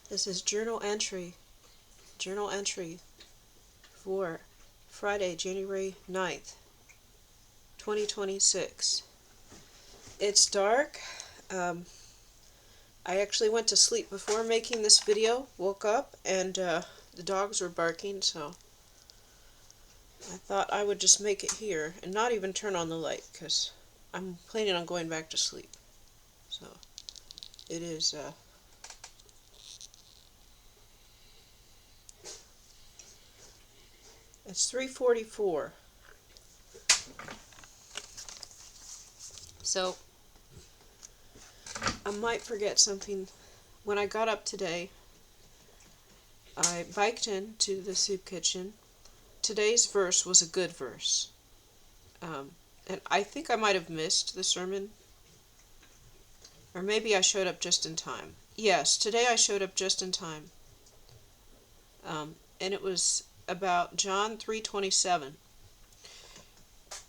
This is journal entry for Friday, January 9th, 2026. It's dark. I actually went to sleep before making this video, woke up, and the dogs were barking, so I thought I would just make it here and not even turn on the light because I'm planning on going back to sleep. So it is it's 3:44. So I might forget something. When I got up today, I biked into the soup kitchen. Today's verse was a good verse. And I think I might have missed the sermon. Or maybe I showed up just in time. Yes, today I showed up just in time. And it was about John 3:27.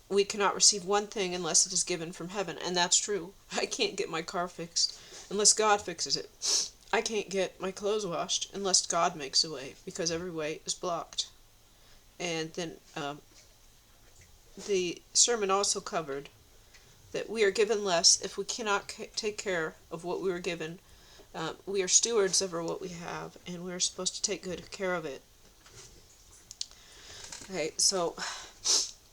We cannot receive one thing unless it is given from heaven. And that's true. I can't get my car fixed unless God fixes it. I can't get my clothes washed unless God makes a way, because every way is blocked. And then the sermon also covered that we are given less if we cannot take care of what we were given. We are stewards over what we have, and we're supposed to take good care of it. Okay, so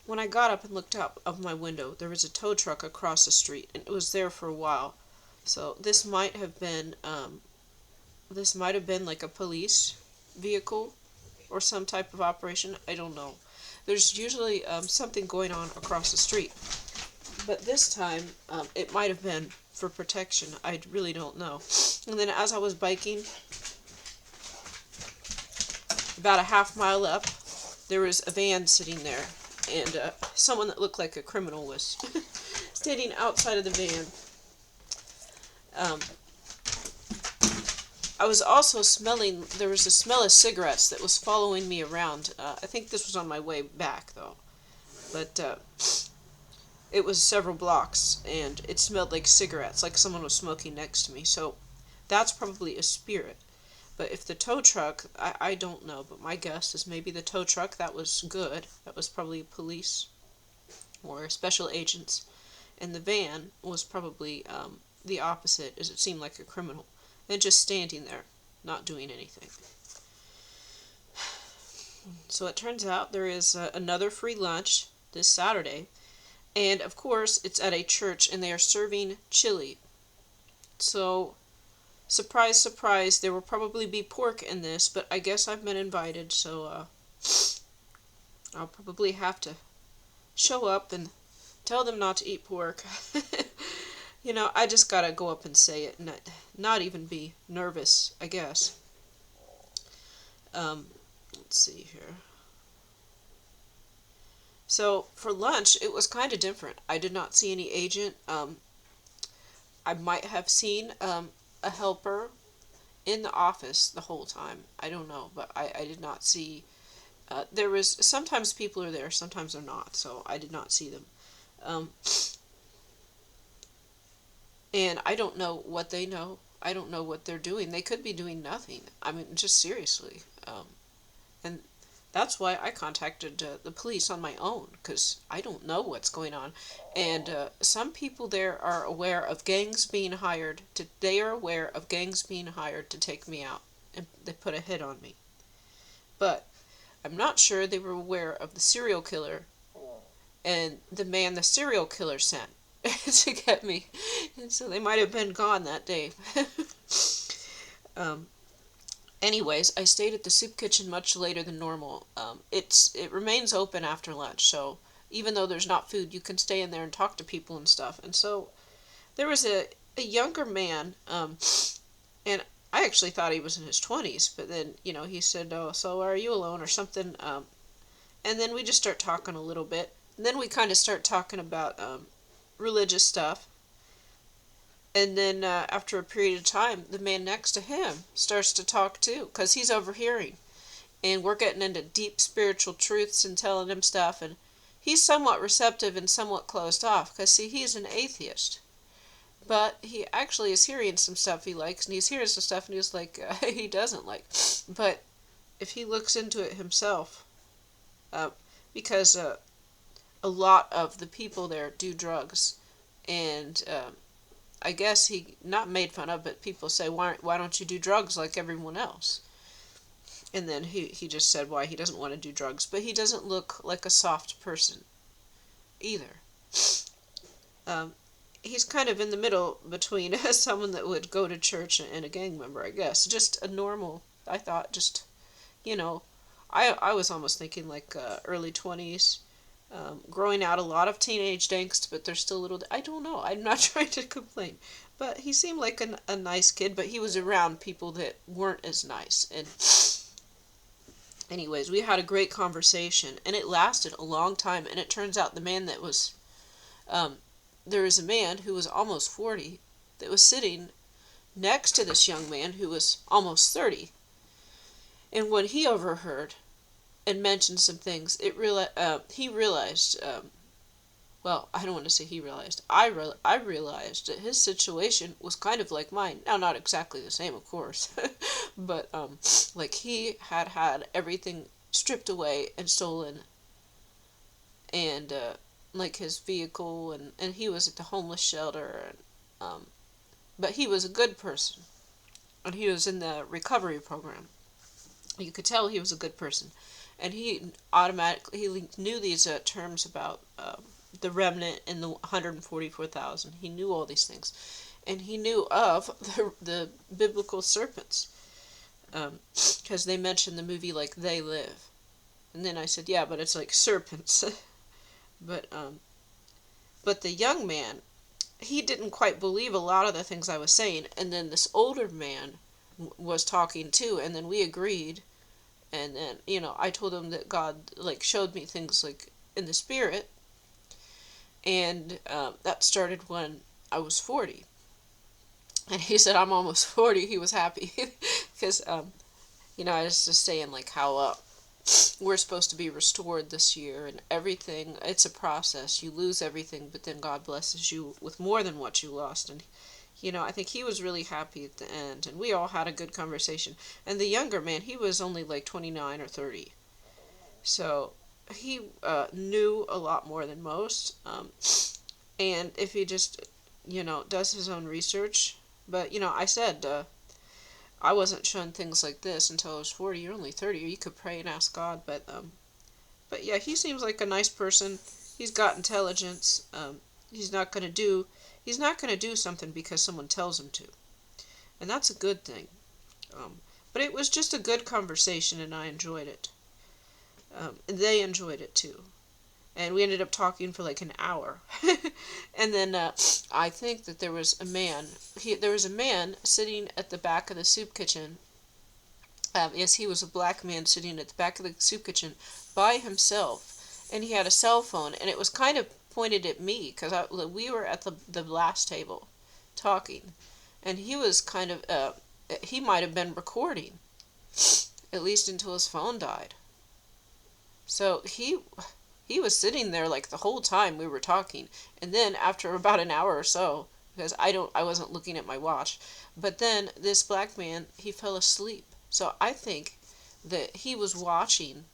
when I got up and looked out of my window, there was a tow truck across the street, and it was there for a while. So this might have been like a police vehicle or some type of operation. I don't know. There's usually something going on across the street, but this time it might have been for protection. I really don't know. And then as I was biking about a half mile up, there was a van sitting there, and someone that looked like a criminal was standing outside of the van. I was also smelling, there was a smell of cigarettes that was following me around. I think this was on my way back, though. But it was several blocks, and it smelled like cigarettes, like someone was smoking next to me. So that's probably a spirit. But if the tow truck, I don't know, but my guess is maybe the tow truck, that was good. That was probably police or special agents. And the van was probably the opposite, as it seemed like a criminal. And just standing there, not doing anything. So it turns out there is another free lunch this Saturday. And of course, it's at a church, and they are serving chili. So surprise, surprise, there will probably be pork in this, but I guess I've been invited, so I'll probably have to show up and tell them not to eat pork. I just gotta go up and say it and not even be nervous, I guess. Let's see here. So for lunch, it was kind of different. I did not see any agent. I might have seen a helper in the office the whole time. I don't know, but I did not see. There was sometimes people are there, sometimes they're not, so I did not see them. And I don't know what they know. I don't know what they're doing. They could be doing nothing. I mean, just seriously. And that's why I contacted the police on my own, because I don't know what's going on. And some people there are aware of gangs being hired to. They are aware of gangs being hired to take me out, and they put a hit on me. But I'm not sure they were aware of the serial killer and the man the serial killer sent to get me, and so they might have been gone that day. Anyways, I stayed at the soup kitchen much later than normal. It remains open after lunch, so even though there's not food, you can stay in there and talk to people and stuff. And so there was a younger man, and I actually thought he was in his 20s, but then he said, "Oh, so are you alone?" or something. And then we just start talking a little bit, and then we kind of start talking about religious stuff. And then after a period of time, the man next to him starts to talk too, because he's overhearing. And we're getting into deep spiritual truths and telling him stuff. And he's somewhat receptive and somewhat closed off, because, see, he's an atheist. But he actually is hearing some stuff he likes, and he's hearing some stuff and he's like, he doesn't like. But if he looks into it himself, uh, because a lot of the people there do drugs, and I guess he not made fun of, but people say, why don't you do drugs like everyone else? And then he just said why he doesn't want to do drugs, but he doesn't look like a soft person either. Um, he's kind of in the middle between someone that would go to church and a gang member, I guess. Just a normal, I thought, just, you know, I was almost thinking like early 20s, growing out a lot of teenage angst, but they're still little. I don't know. I'm not trying to complain. But he seemed like a nice kid, but he was around people that weren't as nice. And, anyways, we had a great conversation, and it lasted a long time. And it turns out the man that was, um, there was a man who was almost 40 that was sitting next to this young man who was almost 30. And when he overheard and mentioned some things, he realized. Well, I don't want to say he realized. I realized that his situation was kind of like mine. Now, not exactly the same, of course, but like he had everything stripped away and stolen, and like his vehicle, and he was at the homeless shelter, and but he was a good person, and he was in the recovery program. You could tell he was a good person, and he knew these terms about the remnant and the 144,000. He knew all these things, and he knew of the biblical serpents, because they mentioned the movie like They Live, and then I said, yeah, but it's like serpents, but but the young man, he didn't quite believe a lot of the things I was saying, and then this older man was talking too, and then we agreed. And then, I told him that God, like, showed me things, like, in the spirit. And that started when I was 40. And he said, I'm almost 40. He was happy. Because, I was just saying, like, how we're supposed to be restored this year. And everything, it's a process. You lose everything, but then God blesses you with more than what you lost. And I think he was really happy at the end, and we all had a good conversation. And the younger man, he was only like 29 or 30. So he knew a lot more than most. And if he just, does his own research. But, I said I wasn't shown things like this until I was 40. You're only 30. You could pray and ask God. But yeah, he seems like a nice person. He's got intelligence. He's not going to do He's not going to do something because someone tells him to. And that's a good thing. But it was just a good conversation, and I enjoyed it. And they enjoyed it too. And we ended up talking for like an hour. And then I think that there was a man. There was a man sitting at the back of the soup kitchen. Yes, he was a black man sitting at the back of the soup kitchen by himself. And he had a cell phone, and it was kind of pointed at me because we were at the last table talking, and he was kind of he might have been recording, at least until his phone died. So he was sitting there like the whole time we were talking, and then after about an hour or so, because I wasn't looking at my watch, but then this black man, he fell asleep. So I think that he was watching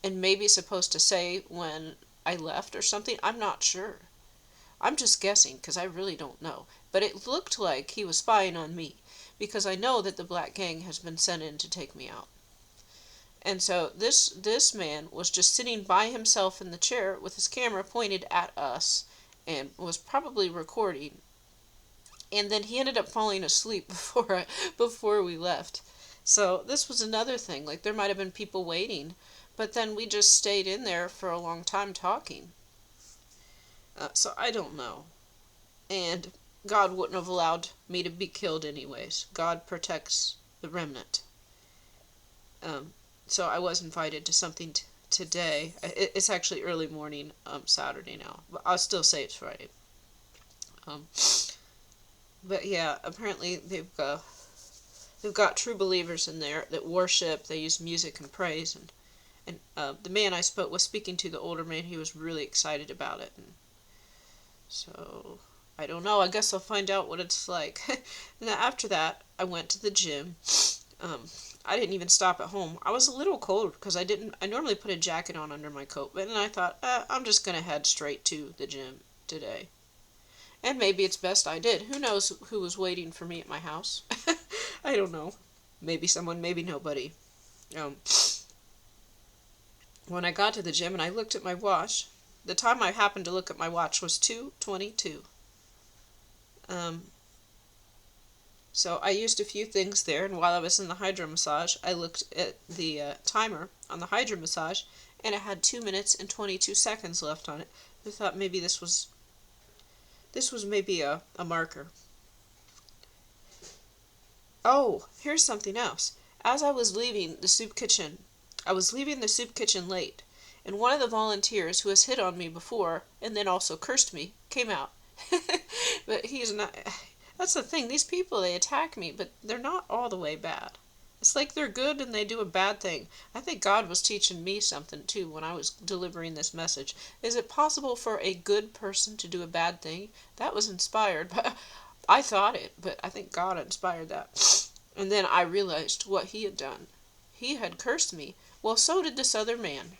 and maybe supposed to say when I left or something. I'm not sure. I'm just guessing because I really don't know. But it looked like he was spying on me because I know that the black gang has been sent in to take me out. And so this man was just sitting by himself in the chair with his camera pointed at us and was probably recording. And then he ended up falling asleep before we left. So this was another thing. Like there might have been people waiting, but then we just stayed in there for a long time talking. So I don't know. And God wouldn't have allowed me to be killed anyways. God protects the remnant. So I was invited to something today. It's actually early morning, Saturday now. But I'll still say it's Friday. But yeah, apparently they've got true believers in there that worship. They use music and praise, and the man I was speaking to, the older man, he was really excited about it. And so I don't know. I guess I'll find out what it's like. And then after that, I went to the gym. Um, I didn't even stop at home. I was a little cold because I normally put a jacket on under my coat, but then I thought, I'm just going to head straight to the gym today. And maybe it's best I did. Who knows who was waiting for me at my house? I don't know. Maybe someone, maybe nobody. Um, when I got to the gym and I looked at my watch, the time I happened to look at my watch was 2:22. Um, so I used a few things there, and while I was in the hydro massage, I looked at the timer on the hydro massage, and it had 2 minutes and 22 seconds left on it. I thought maybe this was maybe a marker. Oh, here's something else. As I was leaving the soup kitchen, I was leaving the soup kitchen late, and one of the volunteers who has hit on me before and then also cursed me came out. But he's not. That's the thing. These people, they attack me, but they're not all the way bad. It's like they're good and they do a bad thing. I think God was teaching me something too when I was delivering this message. Is it possible for a good person to do a bad thing? That was inspired, but I thought it, but I think God inspired that. And then I realized what he had done. He had cursed me. Well, so did this other man.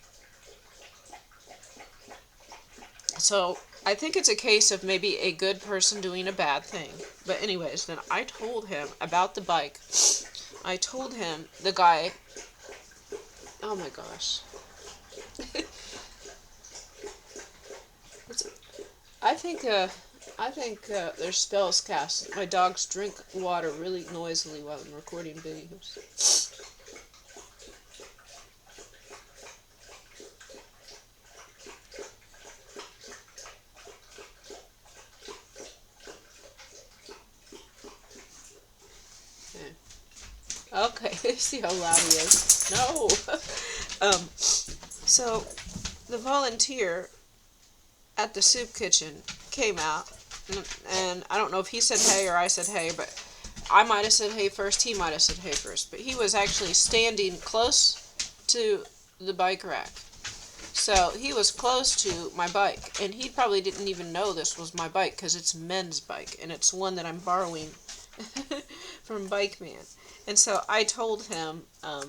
So I think it's a case of maybe a good person doing a bad thing. But anyways, then I told him about the bike. I told him, the guy, oh my gosh. I think there's spells cast. My dogs drink water really noisily while I'm recording videos. Okay, see how loud he is. No. So the volunteer at the soup kitchen came out, and I don't know if he said hey or I said hey, but I might have said hey first, he might have said hey first, but he was actually standing close to the bike rack. So he was close to my bike, and he probably didn't even know this was my bike because it's Men's bike, and it's one that I'm borrowing from Bike Man. And so I told him, God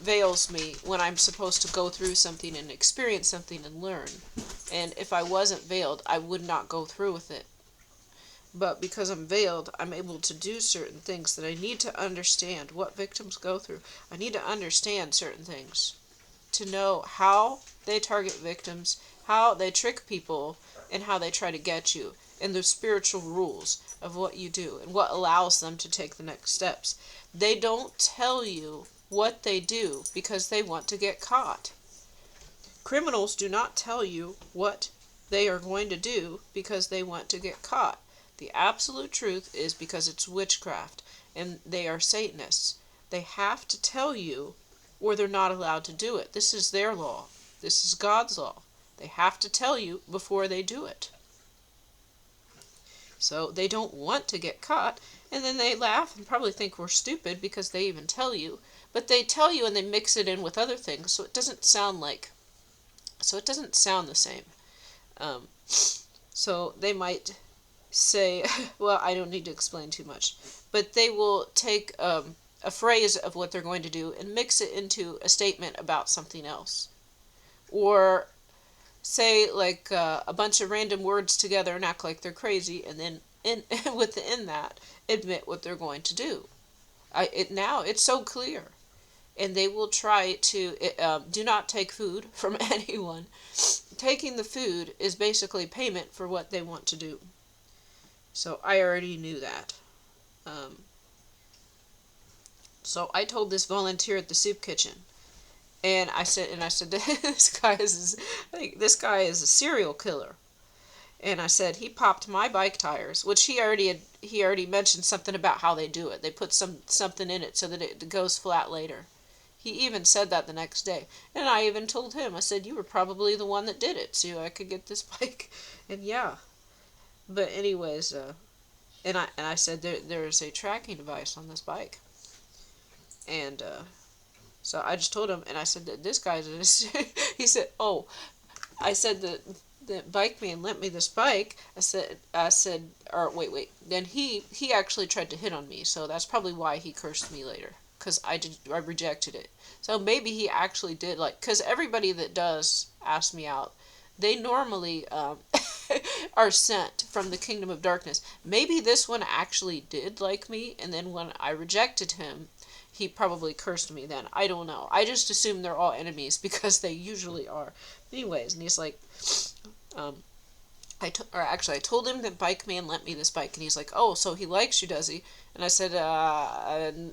veils me when I'm supposed to go through something and experience something and learn. And if I wasn't veiled, I would not go through with it. But because I'm veiled, I'm able to do certain things that I need to understand what victims go through. I need to understand certain things to know how they target victims, how they trick people, and how they try to get you, and the spiritual rules of what you do and what allows them to take the next steps. They don't tell you what they do because they want to get caught. Criminals do not tell you what they are going to do because they want to get caught. The absolute truth is because it's witchcraft and they are Satanists. They have to tell you or they're not allowed to do it. This is their law. This is God's law. They have to tell you before they do it. So they don't want to get caught, and then they laugh and probably think we're stupid because they even tell you. But they tell you and they mix it in with other things, so it doesn't sound the same. So they might say, well, I don't need to explain too much, but they will take a phrase of what they're going to do and mix it into a statement about something else. Or say like a bunch of random words together and act like they're crazy, and then within that admit what they're going to do. Now it's so clear, and they will try to do not take food from anyone. Taking the food is basically payment for what they want to do. So I already knew that. So I told this volunteer at the soup kitchen. And I said, this guy is a serial killer. And I said, he popped my bike tires, which he already mentioned something about how they do it. They put something in it so that it goes flat later. He even said that the next day. And I even told him, I said, you were probably the one that did it, so I could get this bike. And yeah. But anyways, and I said, there's a tracking device on this bike. And, so I just told him, and I said that this guy's he said, oh, I said that the bike man lent me this bike. I said, or wait. Then he actually tried to hit on me, so that's probably why he cursed me later, because I rejected it. So maybe he actually did like, because everybody that does ask me out, they normally are sent from the kingdom of darkness. Maybe this one actually did like me, and then when I rejected him, he probably cursed me then. I don't know. I just assume they're all enemies because they usually are. Anyways, and he's like, um, I told him that bike man lent me this bike, and he's like, oh, so he likes you, does he? And I said,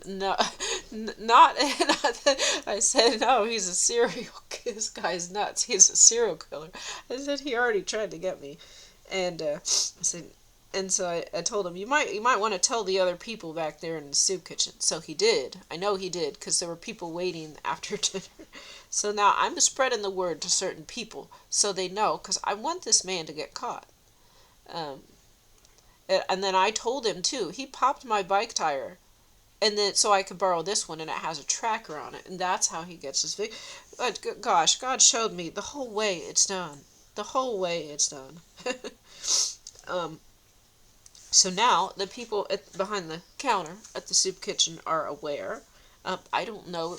no, not. I said, no, he's a serial. This guy's nuts. He's a serial killer. I said he already tried to get me, and I said, and so I told him, you might want to tell the other people back there in the soup kitchen. So he did. I know he did, because there were people waiting after dinner. So now I'm spreading the word to certain people so they know, because I want this man to get caught. Um, and then I told him too. He popped my bike tire, and then so I could borrow this one, and it has a tracker on it, and that's how he gets his video. Gosh, God showed me the whole way it's done. The whole way it's done. um, so now the people behind the counter at the soup kitchen are aware. I don't know.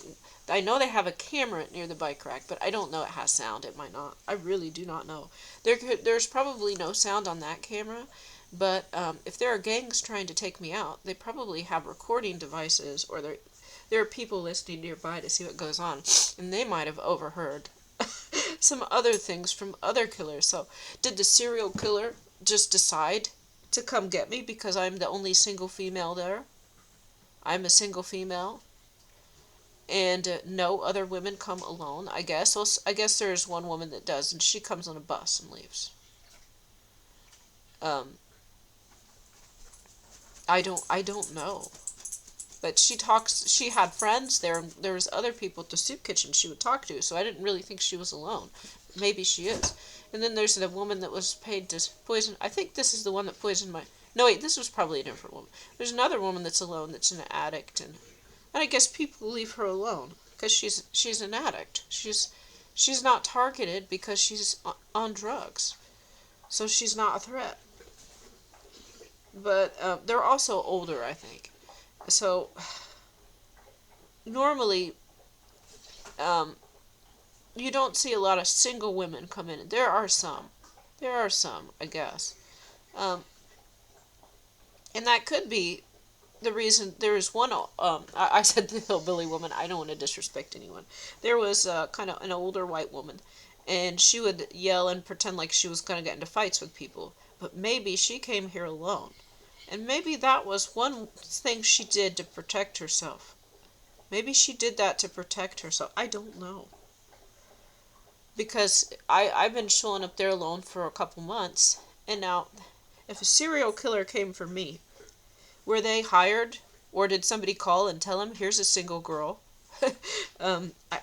I know they have a camera near the bike rack, but I don't know it has sound. It might not. I really do not know. There's probably no sound on that camera, but if there are gangs trying to take me out, they probably have recording devices, or there are people listening nearby to see what goes on, and they might have overheard some other things from other killers. So, did the serial killer just decide to come get me because I'm the only single female there? I'm a single female, and no other women come alone, I guess. Well, I guess there's one woman that does, and she comes on a bus and leaves. Um, I don't know. But she had friends there, and there was other people at the soup kitchen she would talk to, so I didn't really think she was alone. Maybe she is. And then there's the woman that was paid to poison. I think this is the one that poisoned my... No, wait, this was probably a different woman. There's another woman that's alone that's an addict, and I guess people leave her alone because she's an addict. She's not targeted because she's on drugs, so she's not a threat. But they're also older, I think. So normally, um, you don't see a lot of single women come in. There are some. There are some, I guess. Um, and that could be the reason. There is one, I said the hillbilly woman, I don't want to disrespect anyone. There was kind of an older white woman, and she would yell and pretend like she was going to get into fights with people. But maybe she came here alone. And maybe that was one thing she did to protect herself. Maybe she did that to protect herself. I don't know. Because I've been showing up there alone for a couple months. And now, if a serial killer came for me, were they hired? Or did somebody call and tell him, here's a single girl?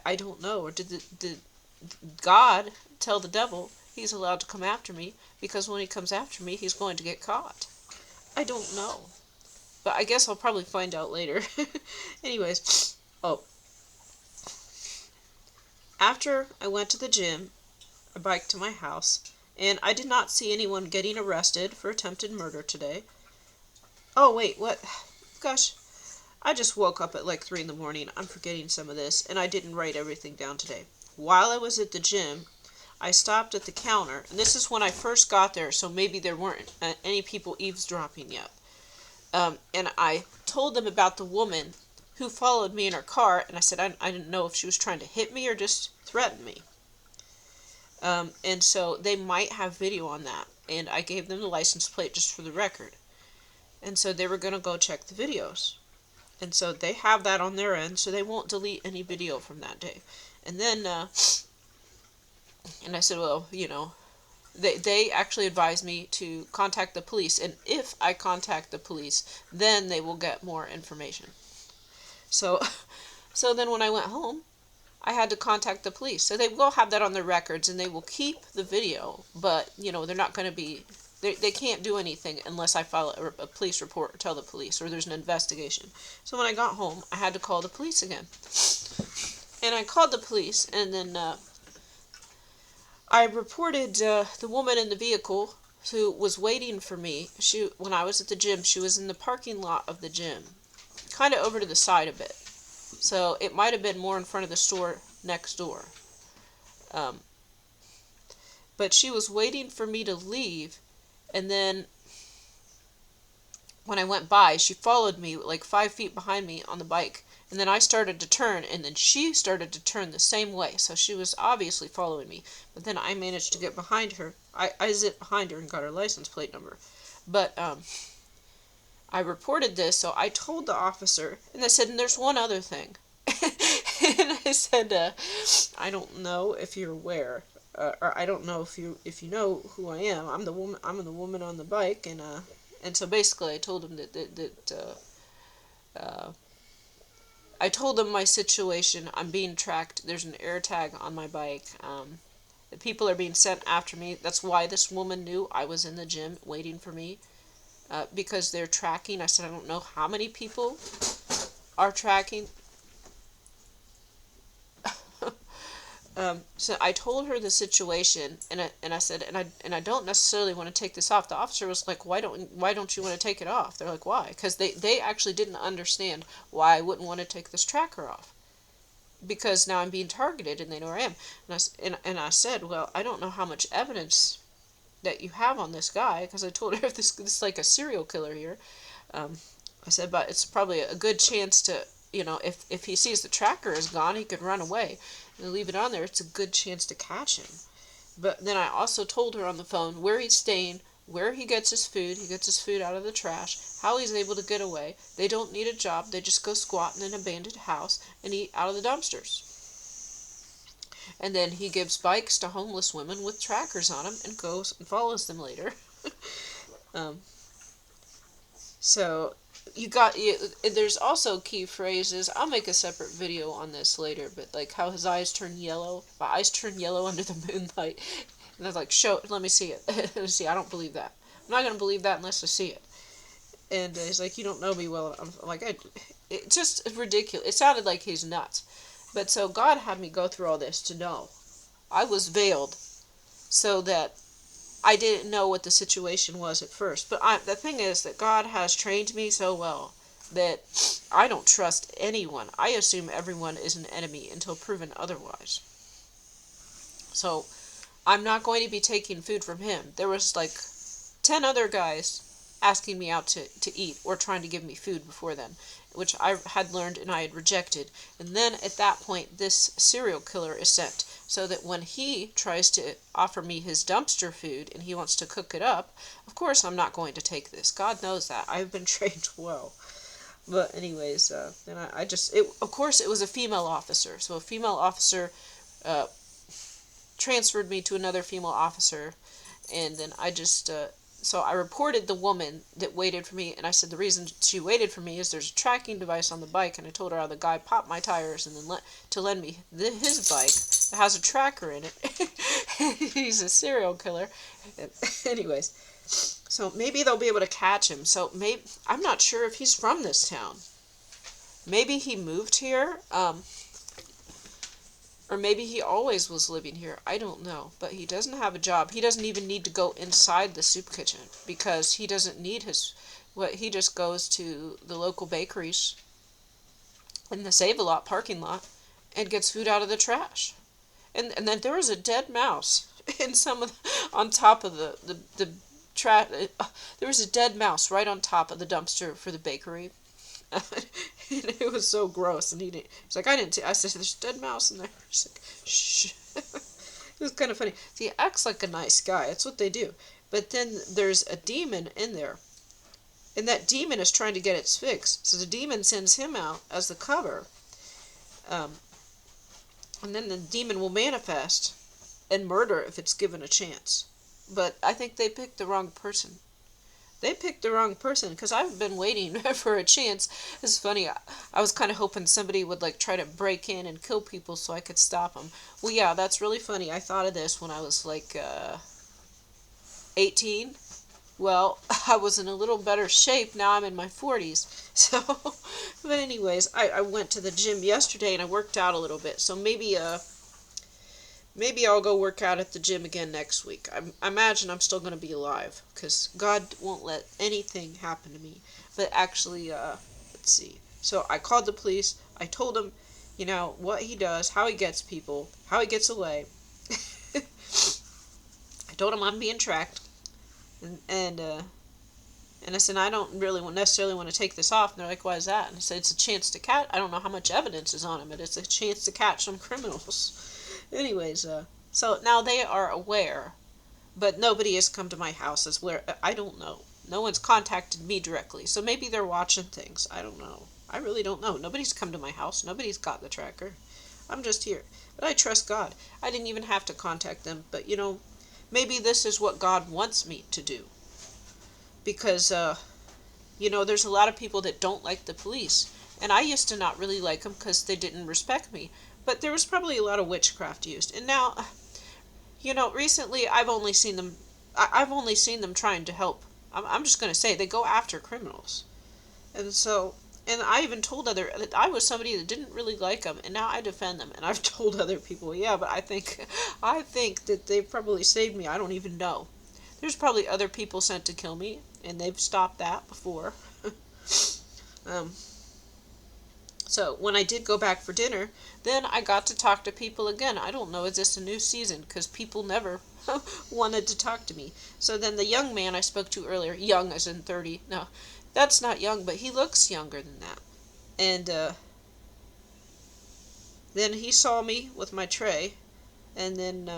I don't know. Or did God tell the devil he's allowed to come after me? Because when he comes after me, he's going to get caught. I don't know. But I guess I'll probably find out later. Anyways, after I went to the gym, I biked to my house, and I did not see anyone getting arrested for attempted murder today. Oh, wait, what? Gosh, I just woke up at like 3 in the morning. I'm forgetting some of this, and I didn't write everything down today. While I was at the gym, I stopped at the counter, and this is when I first got there, so maybe there weren't any people eavesdropping yet. And I told them about the woman who followed me in her car, and I said I didn't know if she was trying to hit me or just threaten me. And so they might have video on that, and I gave them the license plate just for the record. And so they were going to go check the videos. And so they have that on their end, so they won't delete any video from that day. And then, and I said, well, they actually advised me to contact the police, and if I contact the police, then they will get more information. So, so then when I went home, I had to contact the police. So they will have that on their records, and they will keep the video, but, they're not going to be, they can't do anything unless I file a police report or tell the police, or there's an investigation. So when I got home, I had to call the police again. And I called the police, and then, I reported the woman in the vehicle who was waiting for me. When I was at the gym, she was in the parking lot of the gym, kind of over to the side a bit. So it might have been more in front of the store next door. Um, but she was waiting for me to leave, and then when I went by, she followed me like 5 feet behind me on the bike. And then I started to turn, and then she started to turn the same way. So she was obviously following me. But then I managed to get behind her. I zipped behind her and got her license plate number. But I reported this, so I told the officer, and they said, and there's one other thing. And I said, I don't know if you're aware, or I don't know if you know who I am. I'm the woman. I'm the woman on the bike, and so basically I told him uh, I told him my situation. I'm being tracked. There's an air tag on my bike. The people are being sent after me. That's why this woman knew I was in the gym waiting for me, because they're tracking. I said, I don't know how many people are tracking. So I told her the situation, and I said, and I don't necessarily want to take this off. The officer was like, why don't you want to take it off? They're like, why? Because they actually didn't understand why I wouldn't want to take this tracker off, because now I'm being targeted and they know where I am. And I said, well, I don't know how much evidence that you have on this guy, because I told her this is like a serial killer here. I said, but it's probably a good chance to, if he sees the tracker is gone, he could run away and leave it on there. It's a good chance to catch him. But then I also told her on the phone where he's staying, where he gets his food. He gets his food out of the trash, how he's able to get away. They don't need a job. They just go squat in an abandoned house and eat out of the dumpsters. And then he gives bikes to homeless women with trackers on them and goes and follows them later. um, so there's also key phrases. I'll make a separate video on this later, but like how his eyes turn yellow. My eyes turn yellow under the moonlight. And I was like, let me see it. Let me see. I don't believe that. I'm not going to believe that unless I see it. And he's like, you don't know me well. I'm like, it's just ridiculous. It sounded like he's nuts. But so God had me go through all this to know. I was veiled so that I didn't know what the situation was at first. But the thing is that God has trained me so well that I don't trust anyone. I assume everyone is an enemy until proven otherwise. So I'm not going to be taking food from him. There was like 10 other guys asking me out to eat or trying to give me food before then, which I had learned and I had rejected. And then at that point, this serial killer is sent, so that when he tries to offer me his dumpster food and he wants to cook it up, of course I'm not going to take this. God knows that. I've been trained well. But anyways, then of course it was a female officer. So a female officer transferred me to another female officer, and then so I reported the woman that waited for me, and I said the reason she waited for me is there's a tracking device on the bike, and I told her how the guy popped my tires and then to lend me his bike. It has a tracker in it. He's a serial killer. Anyways, so maybe they'll be able to catch him. So I'm not sure if he's from this town. Maybe he moved here. Or maybe he always was living here. I don't know. But he doesn't have a job. He doesn't even need to go inside the soup kitchen, because he doesn't need he just goes to the local bakeries in the Save-A-Lot parking lot and gets food out of the trash. And then there was a dead mouse in on top of the trash. There was a dead mouse right on top of the dumpster for the bakery. It was so gross, and he's like, I didn't see. I said, there's a dead mouse in there. He's like, shh. It was kind of funny. See, he acts like a nice guy. That's what they do. But then there's a demon in there, and that demon is trying to get its fix. So the demon sends him out as the cover, and then the demon will manifest and murder if it's given a chance. But I think they picked the wrong person. They picked the wrong person, because I've been waiting for a chance. It's funny. I was kind of hoping somebody would like try to break in and kill people so I could stop them. Well, yeah, that's really funny. I thought of this when I was like 18. Well, I was in a little better shape. Now I'm in my 40s. So, but anyways, I went to the gym yesterday and I worked out a little bit. So maybe Maybe I'll go work out at the gym again next week. I imagine I'm still going to be alive because God won't let anything happen to me. But actually, let's see. So I called the police. I told them, what he does, how he gets people, how he gets away. I told him I'm being tracked, and I said I don't really necessarily want to take this off. And they're like, "Why is that?" And I said it's a chance to catch. I don't know how much evidence is on him, but it's a chance to catch some criminals. Anyways, so now they are aware, but nobody has come to my house. As where I don't know. No one's contacted me directly, so maybe they're watching things. I don't know. I really don't know. Nobody's come to my house. Nobody's got the tracker. I'm just here. But I trust God. I didn't even have to contact them. But maybe this is what God wants me to do. Because there's a lot of people that don't like the police. And I used to not really like them because they didn't respect me. But there was probably a lot of witchcraft used. And now, recently I've only seen them trying to help. I'm just going to say they go after criminals. And so, and I even told I was somebody that didn't really like them, and now I defend them. And I've told other people, yeah, but I think that they've probably saved me. I don't even know. There's probably other people sent to kill me, and they've stopped that before. um, so when I did go back for dinner, then I got to talk to people again. I don't know, is this a new season? Because people never wanted to talk to me. So then the young man I spoke to earlier, young as in 30, no, that's not young, but he looks younger than that. And then he saw me with my tray, and then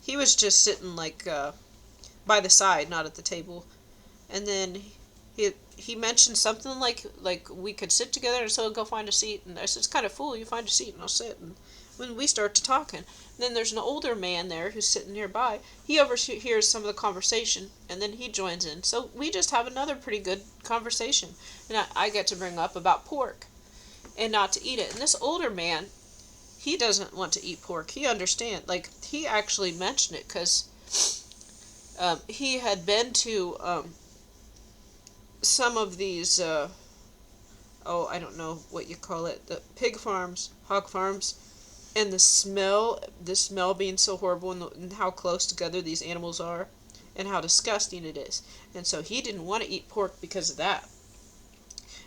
he was just sitting like by the side, not at the table. And then he mentioned something like we could sit together, and so I'll go find a seat. And I said, it's kind of full. You find a seat, and I'll sit. And when we start to talking, then there's an older man there who's sitting nearby. He overhears some of the conversation, and then he joins in. So we just have another pretty good conversation. And I get to bring up about pork and not to eat it. And this older man, he doesn't want to eat pork. He understands. Like, he actually mentioned it because he had been to some of these, I don't know what you call it, the pig farms, hog farms, and the smell being so horrible, and how close together these animals are, and how disgusting it is. And so he didn't want to eat pork because of that.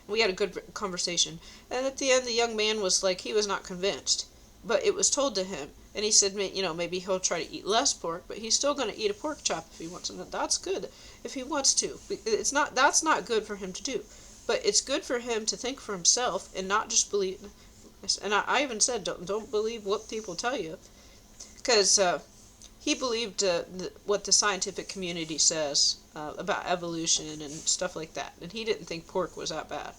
We had a good conversation. And at the end, the young man was like, he was not convinced. But it was told to him. And he said, maybe he'll try to eat less pork, but he's still going to eat a pork chop if he wants to. That's good if he wants to. That's not good for him to do. But it's good for him to think for himself and not just believe. And I even said, don't believe what people tell you. Because he believed what the scientific community says about evolution and stuff like that. And he didn't think pork was that bad.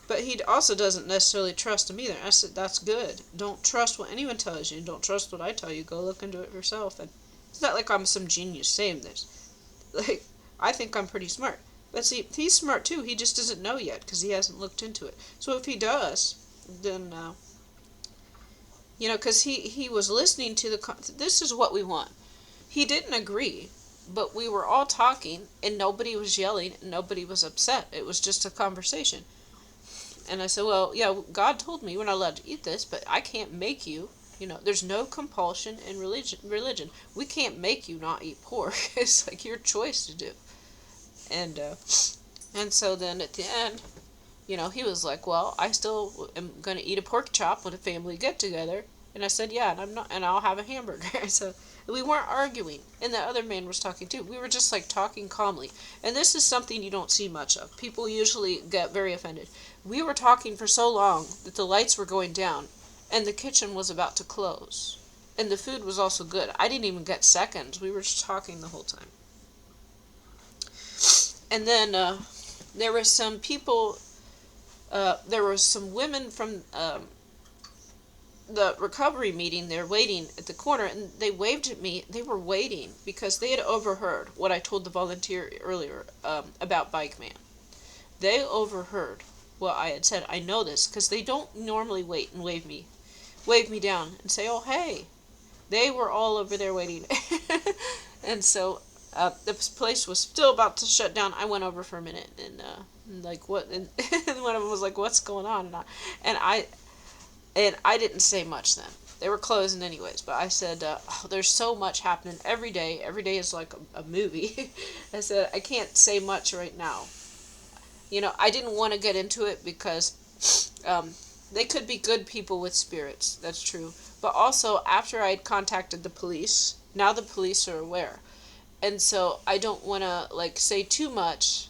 But he also doesn't necessarily trust him either. I said, that's good. Don't trust what anyone tells you. Don't trust what I tell you. Go look into it yourself. And it's not like I'm some genius saying this. Like, I think I'm pretty smart. But see, he's smart too. He just doesn't know yet because he hasn't looked into it. So if he does, then, because he was listening to this is what we want. He didn't agree, but we were all talking, and nobody was yelling, and nobody was upset. It was just a conversation. And I said, well, yeah, God told me we're not allowed to eat this, but I can't make you. There's no compulsion in religion. We can't make you not eat pork. It's like your choice to do. And so then at the end, he was like, well, I still am going to eat a pork chop when a family get together. And I said, yeah, and I'll have a hamburger. So we weren't arguing. And the other man was talking too. We were just like talking calmly. And this is something you don't see much of. People usually get very offended. We were talking for so long that the lights were going down and the kitchen was about to close. And the food was also good. I didn't even get seconds. We were just talking the whole time. And then there were some people, there were some women from the recovery meeting. They're waiting at the corner, and they waved at me. They were waiting because they had overheard what I told the volunteer earlier about Bike Man. They overheard what I had said. I know this because they don't normally wait and wave me down and say, oh, hey. They were all over there waiting. And so The place was still about to shut down. I went over for a minute and like what, and, and one of them was like, "What's going on?" And I and I didn't say much then. They were closing anyways, but I said, oh, "There's so much happening every day. Every day is like a movie." I said, "I can't say much right now." I didn't want to get into it because they could be good people with spirits. That's true. But also, after I had contacted the police, now the police are aware, and so I don't want to like say too much.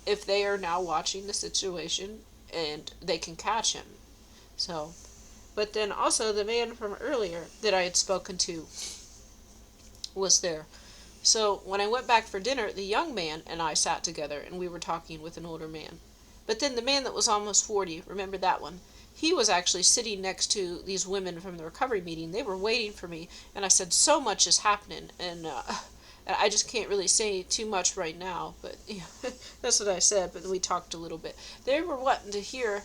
If they are now watching the situation and they can catch him. So, but then also the man from earlier that I had spoken to was there. So when I went back for dinner, the young man and I sat together and we were talking with an older man. But then the man that was almost 40, remember that one? He was actually sitting next to these women from the recovery meeting. They were waiting for me, and I said, so much is happening, and I just can't really say too much right now, but that's what I said, but we talked a little bit. They were wanting to hear,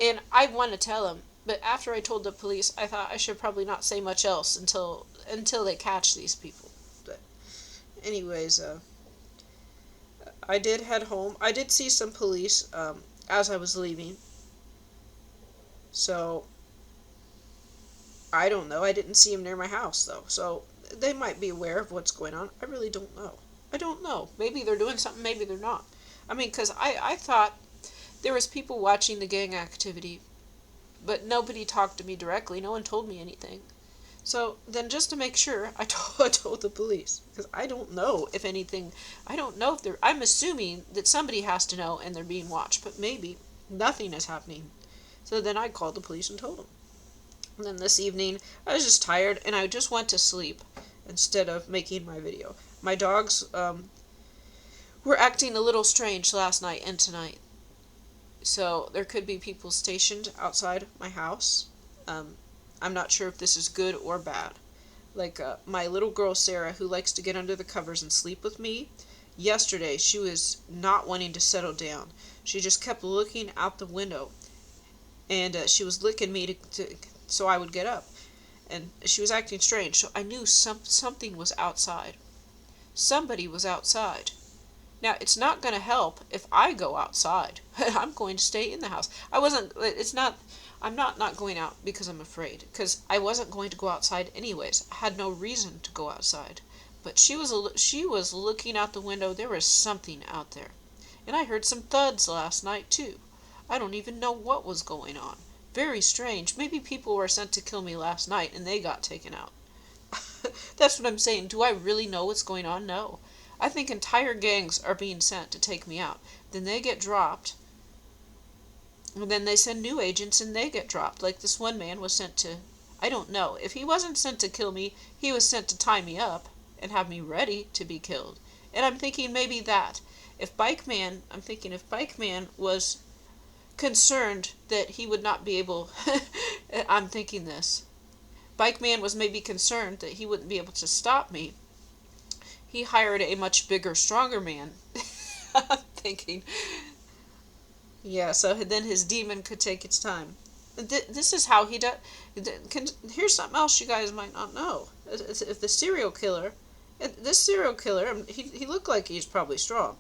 and I want to tell them, but after I told the police, I thought I should probably not say much else until they catch these people. But anyways, I did head home. I did see some police as I was leaving. So I don't know. I didn't see them near my house though. So they might be aware of what's going on. I really don't know. I don't know. Maybe they're doing something. Maybe they're not. I mean, because I thought there was people watching the gang activity, but nobody talked to me directly. No one told me anything. So then just to make sure, I told the police. Because I don't know if anything, I don't know if they're, I'm assuming that somebody has to know and they're being watched. But maybe nothing is happening. So then I called the police and told them. And then this evening, I was just tired and I just went to sleep instead of making my video. My dogs were acting a little strange last night and tonight. So there could be people stationed outside my house. I'm not sure if this is good or bad. Like my little girl Sarah, who likes to get under the covers and sleep with me, yesterday she was not wanting to settle down. She just kept looking out the window, and she was licking me so I would get up. And she was acting strange, so I knew something was outside. Somebody was outside. Now, it's not going to help if I go outside. I'm going to stay in the house. I'm not going out because I'm afraid, because I wasn't going to go outside anyways. I had no reason to go outside. But she was looking out the window. There was something out there. And I heard some thuds last night, too. I don't even know what was going on. Very strange. Maybe people were sent to kill me last night and they got taken out. That's what I'm saying. Do I really know what's going on? No. I think entire gangs are being sent to take me out. Then they get dropped. And then they send new agents and they get dropped. Like this one man was sent to, I don't know. If he wasn't sent to kill me, he was sent to tie me up and have me ready to be killed. And I'm thinking maybe that. If Bike Man was concerned that he would not be able I'm thinking this. Bike Man was maybe concerned that he wouldn't be able to stop me. He hired a much bigger, stronger man. I'm thinking. Yeah, so then his demon could take its time. This is how he does. Here's something else you guys might not know. If the serial killer, this serial killer, he looked like he's probably strong,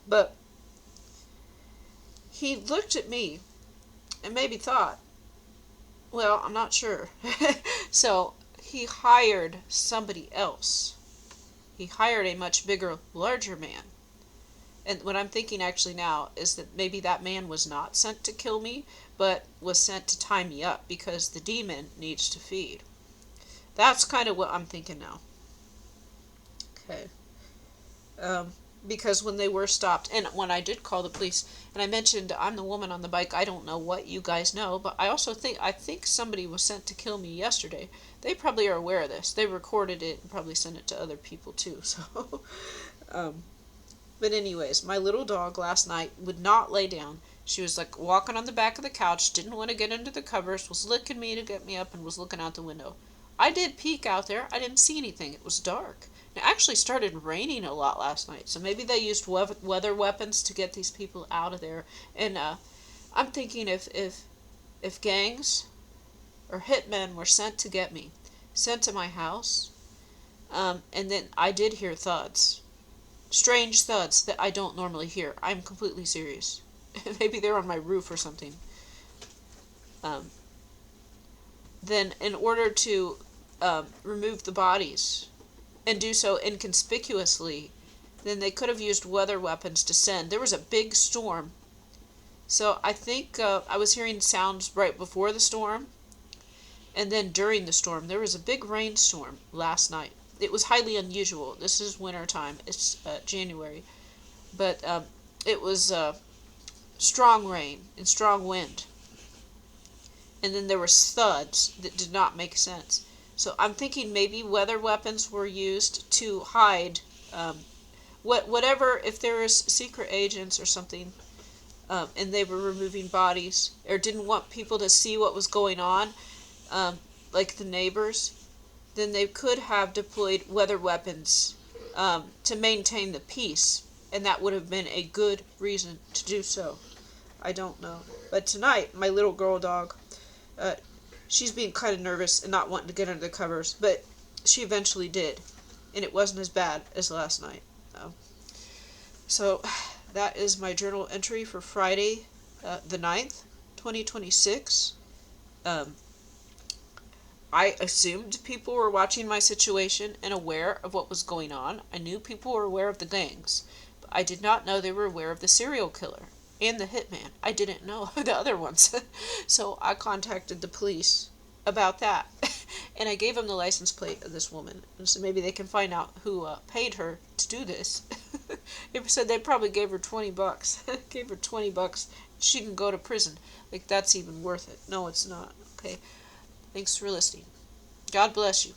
but he looked at me and maybe thought, well, I'm not sure. So he hired somebody else. He hired a much bigger, larger man. And what I'm thinking actually now is that maybe that man was not sent to kill me, but was sent to tie me up because the demon needs to feed. That's kind of what I'm thinking now. Okay. Because when they were stopped, and when I did call the police, and I mentioned I'm the woman on the bike, I don't know what you guys know, but I think somebody was sent to kill me yesterday. They probably are aware of this. They recorded it and probably sent it to other people too. So, but anyways, my little dog last night would not lay down. She was like walking on the back of the couch, didn't want to get under the covers, was licking me to get me up, and was looking out the window. I did peek out there. I didn't see anything. It was dark. It actually started raining a lot last night, so maybe they used weather weapons to get these people out of there. And I'm thinking if gangs or hitmen were sent to get me, sent to my house, And then I did hear thuds. Strange thuds that I don't normally hear. I'm completely serious. Maybe they're on my roof or something. Um, then, in order to remove the bodies and do so inconspicuously, then they could have used weather weapons to send. There was a big storm. So I think I was hearing sounds right before the storm, and then during the storm. There was a big rainstorm last night. It was highly unusual. This is winter time. It's January. But it was strong rain and strong wind. And then there were thuds that did not make sense. So I'm thinking maybe weather weapons were used to hide whatever, if there was secret agents or something, and they were removing bodies or didn't want people to see what was going on, like the neighbors, then they could have deployed weather weapons to maintain the peace, and that would have been a good reason to do so. I don't know. But tonight, my little girl dog, she's being kind of nervous and not wanting to get under the covers, but she eventually did, and it wasn't as bad as last night. So that is my journal entry for Friday, the 9th, 2026. I assumed people were watching my situation and aware of what was going on. I knew people were aware of the gangs, but I did not know they were aware of the serial killer and the hitman. I didn't know the other ones. So I contacted the police about that. And I gave them the license plate of this woman. And so maybe they can find out who paid her to do this. They said they probably gave her $20. Gave her $20. She can go to prison. Like, that's even worth it. No, it's not. Okay. Thanks for listening. God bless you.